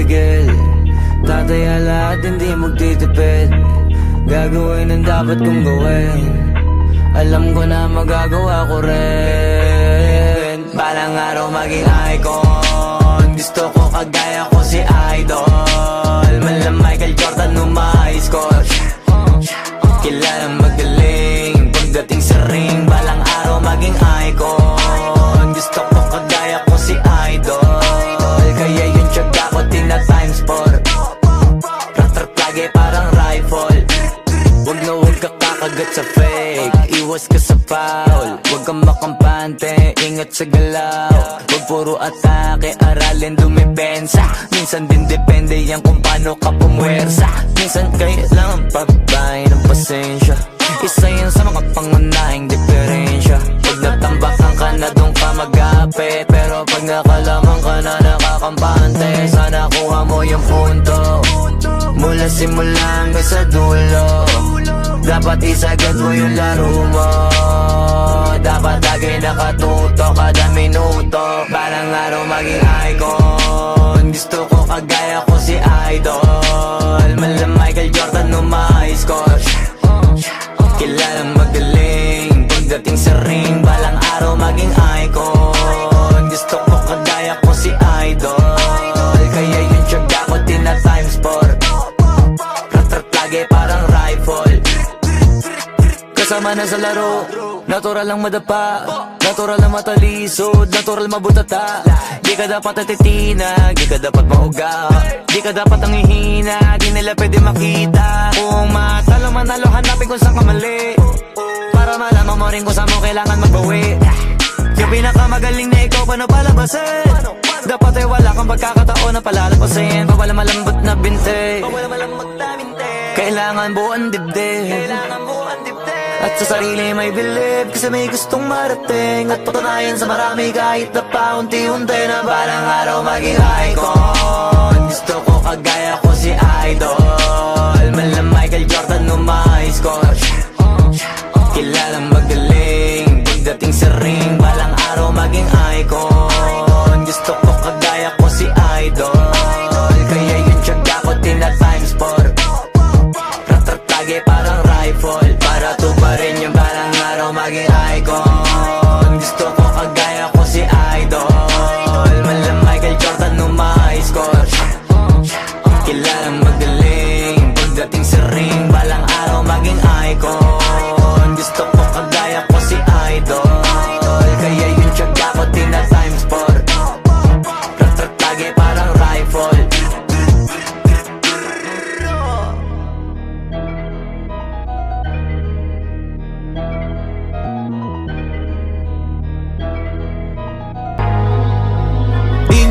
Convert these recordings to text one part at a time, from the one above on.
titigil. Tataya lahat, hindi magtitipid. Gagawin ang dapat kong gawin. Alam ko na magagawa ko rin. Balang araw maging icon. Gusto ko kagaya ko si Idol. Mala Michael Jordan score. Kilalang magaling pagdating sa ring. Balang araw maging icon. Gusto ko kagaya ko si Idol. Kaya yung tiyaga ko tina times 4. Rat-rat lagi parang rifle. Wag na wag ka kakagat sa fake. Iwas ka sa foul. Wag kang makampante, ingat sa galaw. Wag puro atake, aralin dumipensa. Minsan din depende yan kung paano ka pumwersa. Minsan kailangan pagbay ng pasensya. Isa yan sa mga pangunahing diferensya. Pag natambakan ka na doon ka mag-apit. Pero pag nakalaman ka na nakakampante, sana kuha mo yung punto. Mula simula hanggang sa dulo. Dapat isagad mo yung laro mo. Dapat lagi nakatuto kada minuto. Balang araw maging icon. Gusto ko kagaya ko si Idol. Mala Michael Jordan score. Kilalang magaling pagdating sa ring. Balang araw maging icon. Gusto ko kagaya ko si Idol. Kaya yung tiyaga ko tina times 4. Rat-rat lagi parang rifle. Kasama na sa laro, natural lang madapa, natural lang matalisod, natural mabutata. Di ka dapat natitinag, di ka dapat mauga, di ka dapat nanghihina, di nila pwede makita. Kung matalo manalo, hanapin kung saan ka mali, para malaman mo rin kung saan mo kailangan magbawi. Yung pinakamagaling na ikaw, paano palabasin? Dapat ay wala kang pagkakataon na palalapasin. Bawala malambot na binte, kailangan buuan dibdib. At sa sarili may believe, kasi may gustong marating. At patunayan sa marami kahit na paunti-unti na balang araw maging icon. Gusto ko kagaya ko si Idol. Mala Michael Jordan score. Kilalang magaling pagdating sa ring. Balang araw maging icon. Gusto ko kagaya ko si Idol. Kaya yung tiyaga ko tina times 4. Rat-rat lagi parang rifle. Para to pa rin yung balang araw maging icon. Gusto ko kagaya ko si Idol. Mala Michael Jordan score. Kilalang magaling pagdating sa ring. Balang araw maging icon. Gusto ko kagaya ko si Idol. Kaya yung tiyaga ko tina times 4. Rat-rat lagi parang rifle.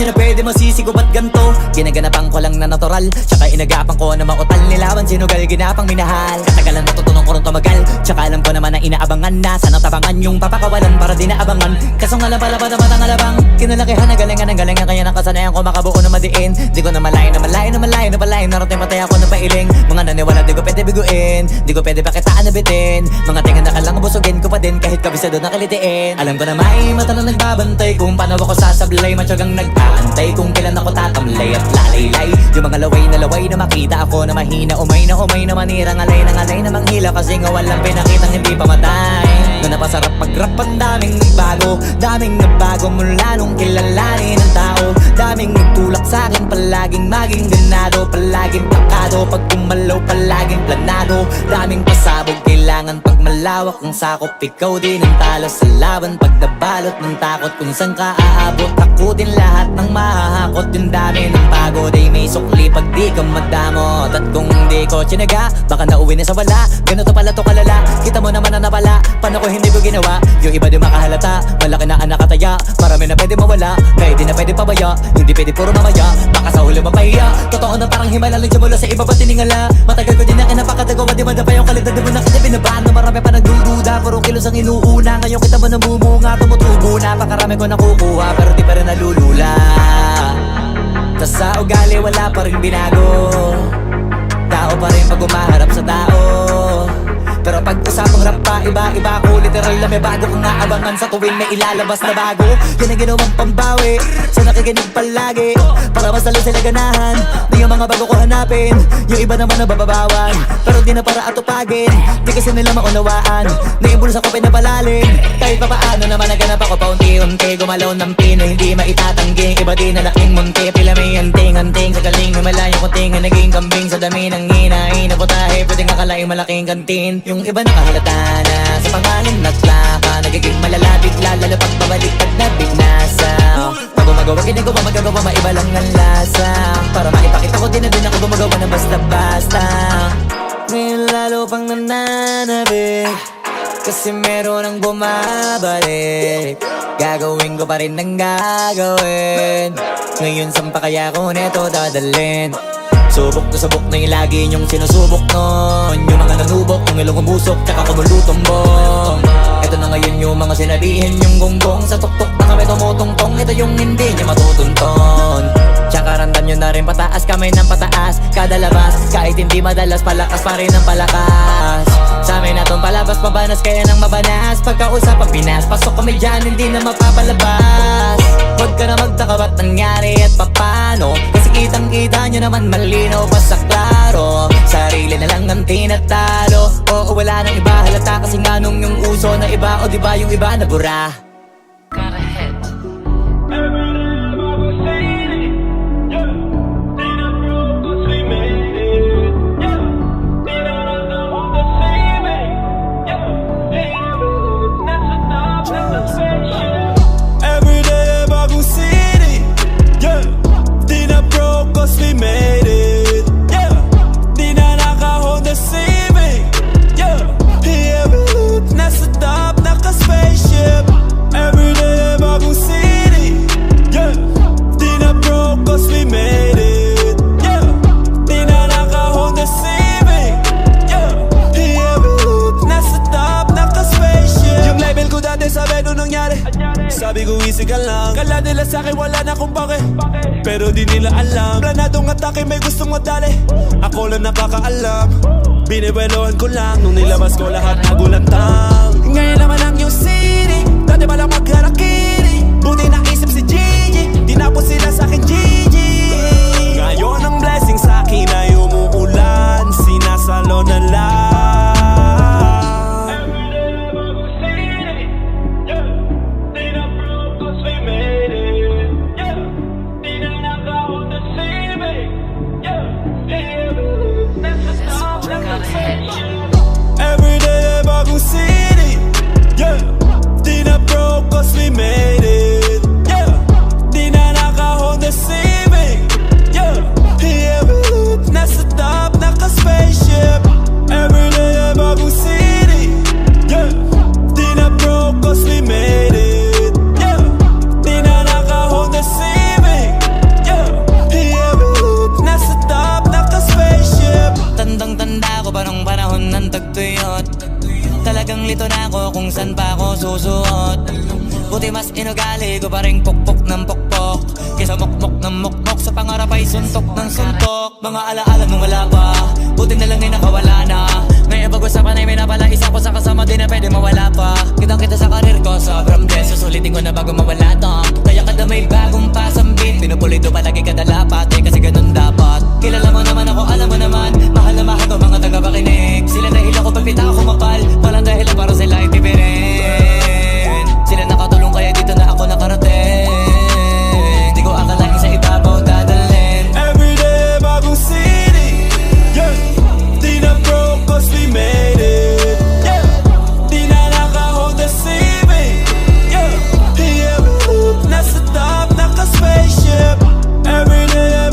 Di na pwede masisigo ba't ganto? Ginaganapan ko lang na natural, tsaka inagapan ko na mautal. Nilawan sinugal, ginapang minahal. Katagalan natutunan ko rin tumagal, tsaka alam ko naman na inaabangan na. Sana tabangan yung papakawalan para di naabangan. Kaso nga lang pala pa naman ang alabang. Kinalakihan na galingan ng galingan, kaya nakasanayan ko makabuo na madiin. Di ko na malayo na malayo na malayo na palayo. Narating patay ako na pailing. Mga naniwala di ko pwede biguin, di ko pwede pakitaan na bitin. Mga tingan na kalang busugin ko pa din kahit kabisado na kalitiin. Alam ko na may mata na nagbabantay kung paano ako sasablay. Matyagang nagpaantay kung kailan ako tatamlay at lalaylay. Yung mga laway na makita ako na mahina. Umay na manirang alay na manghila. Kasi nga walang pinakitang hindi pamatay. Na napasarap mag-rap ang daming nagbago. Daming nagbago mula nung kilalanin ang tao. Daming nagtulak sa'kin palaging maging ganado. Palaging pakado pag kumalaw palaging planado. Daming pasabog kailangan pag malawak ang sakop. Ikaw din ang talo sa laban pag nabalot ng takot. Kung saan ka aabot ako din lahat ng mahahakot. Yung dami ng pagod ay may sukli pag di ka madamot. At kung hindi ko tsinaga, baka nauwi na sa wala. Ganito pala to kalala, kita mo naman na napala. Paano ko hindi ko ginawa, yung iba di makahalata. Malaki na anak kataya, marami na pwede mawala. Kaya di na pwede pabaya, hindi pwede puro mamaya. Baka sa huli mapahiya, totoo na parang himala. Lang mula sa iba ba tiningala. Matagal ko din na kinapakatagawa, di man na pa yung kalidad. Di mo na kasi binabaan na marami pa nagdududa. Puro kilos ang inuuna, ngayon kita mo namumunga. Tumutubo na, pakarami ko nakukuha. Pero di pa rin nalulula. Tas sa ugali wala pa rin binago. Tao pa rin pag umaharap sa tao. Pero pag usapang rap pa Iba ko literal na may bago kong naabangan sa tuwing may ilalabas na bago. Yan ang ginawang pambawi sa nakikinig palagi, para mas lalo sila ganahan. Di yung mga bago ko hanapin, yung iba naman na bababawan, pero di na para atupagin. Di kasi nila maunawaan, naimbulsa ko pinapalalim. Kahit pa paano naman naganap ako paunti-unti, gumalaw ng pino, hindi maitatanggi. Iba din na laking munti, pila may anting-anting. Sa galing may malayo kunting na naging kambing. Sa dami ng hinahin na putahe, pwedeng akalaing malaking kantin. Yung iba nakahalata na sa pangalan at plaka, nagiging malalapit lalo pag pabaliktad na binasa. Pag gumagawa, ginagawa, magagawa, maiba lang ang lasa. Para maipakita ko din na din ako gumagawa na basta-basta. Ngayon lalo pang nananabik, kasi meron ang bumabalik. Gagawin ko pa rin ang gagawin. Ngayon saan pa kaya ko neto dadalhin? Subok na yung lagi niyong sinusubok nun. Yung mga nanubok, yung ilong umusok, tsaka kumulutumbong. Ito na ngayon yung mga sinabihin yung gonggong. Sa tuktok na kami tumutungtong, ito yung hindi niya matutunton. Tsaka randan nyo na rin pataas, kamay ng pataas kada labas, kahit hindi madalas, palakas pa rin ang palakas. Sa amin natong palabas, pabanas kaya nang mabanas. Pagkausap ang Pinas, pasok kami dyan, hindi na mapapalabas. Huwag ka na magtaka ba't nangyari at papano, kasi kitang-kita nyo naman malinaw pa sa klaro. Sarili na lang ang tinatalo, oo wala nang iba halata, kasi nga nung yung uso na iba, o diba yung iba na bura. Sabi ko easy ka lang, kala nila sa'kin wala na kung bakit, pero di nila alam, planadong atake may gustong madali. Ako lang napakaalam, binibelohan ko lang nung nilabas ko lahat nagulantang. Ngayon naman ang yung city, dati ba lang magharakiri, buti naisip si Gigi, tinapos sila sa'kin Gigi. Ngayon ang blessing sa'kin ay umuulan, sinasalo na lang. City, yeah. Di na broke cause we made it, yeah. Di na naka-Honda Civic, yeah. Yeah, nasa top, naka-spaceship. Everyday bagong city, yeah. Di na broke cause we made it, yeah. Di na naka-Honda Civic, yeah. Yeah, nasa top, naka-spaceship. Tandang-tanda ko pa nung panahon ng tagtuyot, talagang lito na ako kung saan pa ako susuot. Buti mas inugali ko pa rin pukpok ng pukpok, kesa mukmok ng mukmok, sa pangarap ay suntok ng suntok. Mga alaala nung wala pa, buti na lang ay nakawala na. Ngayon pag-usapan ay may napala, isa ko sa kasama di na pwede mawala pa. Kitang kita sa karir ko, sobrang bless, susulitin ko na bago mawala to. Kaya kada may bagong pasambit, pinupulido palagi kada lapat, kasi ganun dapat. Kilala mo naman ako, alam mo naman, mahal na mahal ko mga taga-pakinig. Sila dahil ako pagpita ako mapal, walang dahilan para sila ay diferent. Sila nakatulong kaya dito na ako nakarating. Di ko akalain sa ibabaw dadalhin. Everyday bagong city, yeah. Di na broke cause we made it, yeah. Di na naka-Honda Civic, yeah. Yeah, nasa top, naka-spaceship. Everyday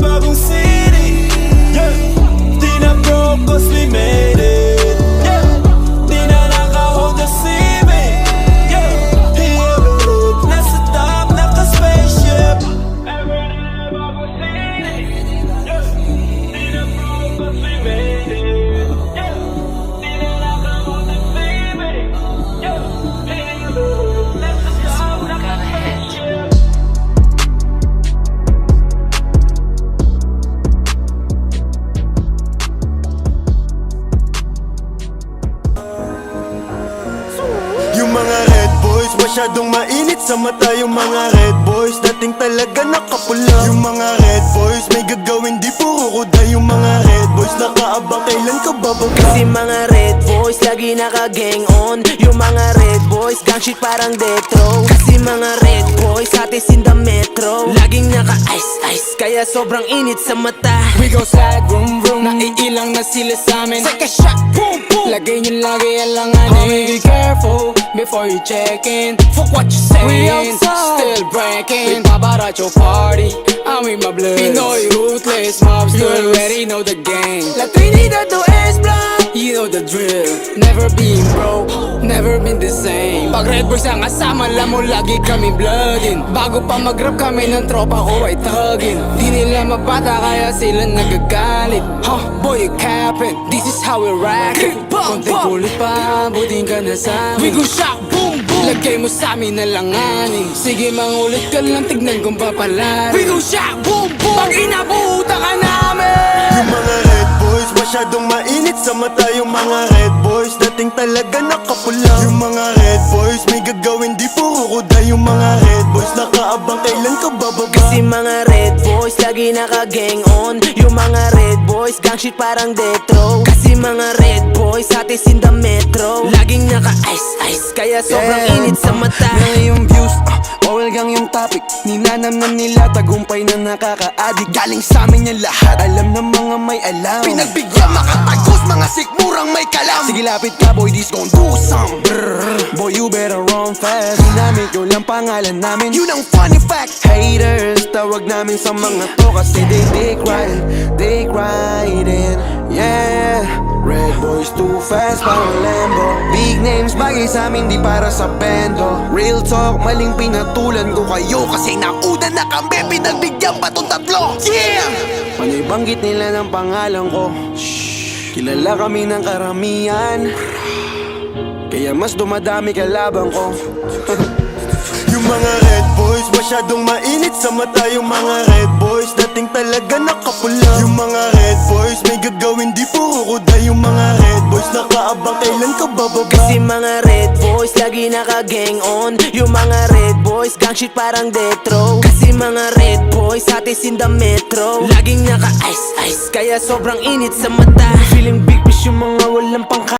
masyadong mainit sa mata yung mga red boys. Dating talaga nakapula yung mga red boys. May gagawin di puro kuda yung mga red boys. Nakaabang kailan ka bababa. Kasi mga red boys lagi naka-gang on. Yung mga red boys gang shit parang death row. Kasi mga red boys atis in the metro. Laging naka-ice kaya sobrang init sa mata. We go slide, vroom vroom. Naiilang na sila sa amin. Take a shot, boom boom. Lagay nyo lagi alanganin. Homie, be careful before you check in. Fuck what you saying. We outside, still breaking. Babarat your party, I'm with my blood. Pinoy ruthless mobsters. You already know the game. La Trinidad to S-Block, you know the drill. Never been broke, never been the same. Pag red boys ang kasama, alam mo lagi kami bloodin. Bago pa mag-rap kami ng tropa ko ay tugin. Di nila mabata kaya sila nagagalit. Huh, boy you capping, this is how we rack it. Konting kulit pa, buting ka na sa amin. We go shock, boom boom. Lagay mo sa amin na langanin. Sige mangulit ka lang, tignan kung papalarin. We go shock, boom boom. Pag inabuta ka namin. Yung mga red boys masyadong mainit sa mata yung mga red boys. Dating talaga nakapula yung mga red boys. May gagawin di puro kuda yung mga red boys. Nakaabang kailan ka bababa. Kasi mga red boys lagi naka-gang on. Yung mga red boys gang shit parang death row. Kasi mga red boys atis in the metro. Laging naka-ice kaya sobrang init sa mata. Yung views, oil gang yung topic. Ninanam na nila, tagumpay na nakaka-addict. Galing sa amin yan lahat, alam ng mga may alam. Pinagbigyan makatagos, mga sikmurang may kalam. Sige lapit ka boy, this gon' do some. Brrr, boy you better run fast. Ginamit yun lang pangalan namin, yun ang funny fact. Haters, tawag namin sa mga to kasi they riding, yeah. Red boys too fast, parang Lambo. Big names, bagay sa amin, di para sa bendo. Real talk, maling pinatulan ko kayo kasi nauna na kami, pinagbigyan pa tong tatlo. Yeah! Panay banggit nila ng pangalan ko. Kilala kami ng karamihan, kaya mas dumadami kalaban ko. Yung mga red boys masyadong mainit sa mata yung mga red boys. Dating talaga nakapula yung mga red boys. May gagawin di puro kuda yung mga red boys. Nakaabang kailan ka bababa. Kasi mga red boys lagi naka-gang on. Yung mga red boys gang shit parang death row. Kasi mga red boys atis in the metro. Laging naka-ice kaya sobrang init sa mata. Feeling big fish yung mga walang pangka.